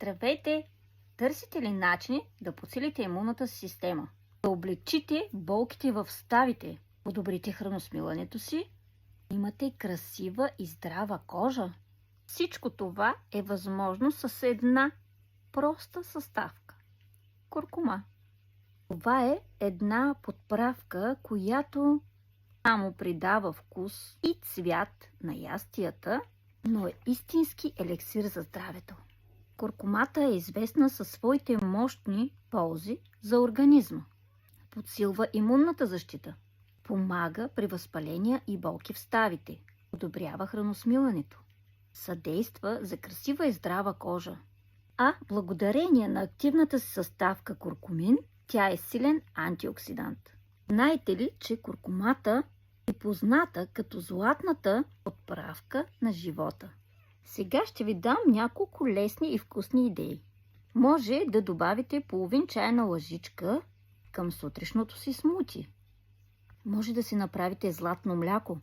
Здравейте! Търсите ли начини да подсилите имунната си система? Да облегчите болките в ставите, подобрите храносмилането си? Имате красива и здрава кожа? Всичко това е възможно с една проста съставка – куркума. Това е една подправка, която само придава вкус и цвят на ястията, но е истински елексир за здравето. Куркумата е известна със своите мощни ползи за организма. Подсилва имунната защита, помага при възпаления и болки в ставите, подобрява храносмилането, съдейства за красива и здрава кожа. А благодарение на активната си съставка куркумин, тя е силен антиоксидант. Знаете ли, че куркумата е позната като златната подправка на живота? Сега ще ви дам няколко лесни и вкусни идеи. Може да добавите половин чайна лъжичка към сутрешното си смути. Може да си направите златно мляко.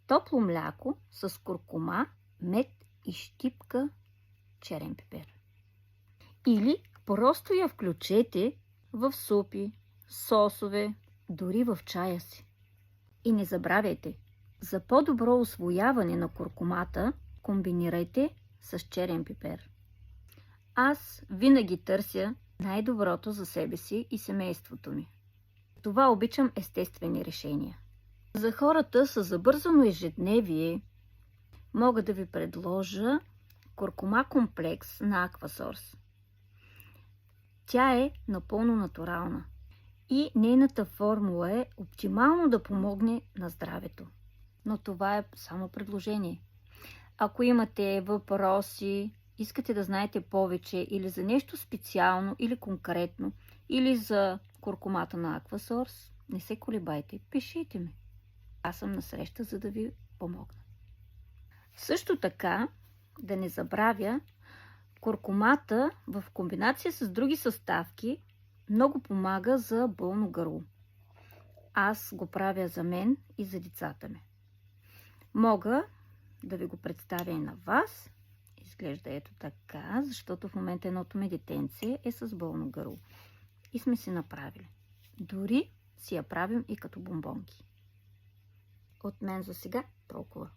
Топло мляко с куркума, мед и щипка черен пипер. Или просто я включете в супи, сосове, дори в чая си. И не забравяйте, за по-добро усвояване на куркумата комбинирайте с черен пипер. Аз винаги търся най-доброто за себе си и семейството ми. Това обичам естествени решения. За хората с забързано ежедневие мога да ви предложа куркума комплекс на Aquasource. Тя е напълно натурална и нейната формула е оптимално да помогне на здравето. Но това е само предложение. Ако имате въпроси, искате да знаете повече или за нещо специално или конкретно, или за куркумата на Aquasource, не се колебайте, пишете ми. Аз съм насреща, за да ви помогна. Също така, да не забравя, куркумата в комбинация с други съставки много помага за болно гърло. Аз го правя за мен и за децата ми. Мога да ви го представя и на вас. Изглежда ето така, защото в момента едното ми детенце е с болно гърло. И сме си направили. Дори си я правим и като бомбонки. От мен за сега толкова.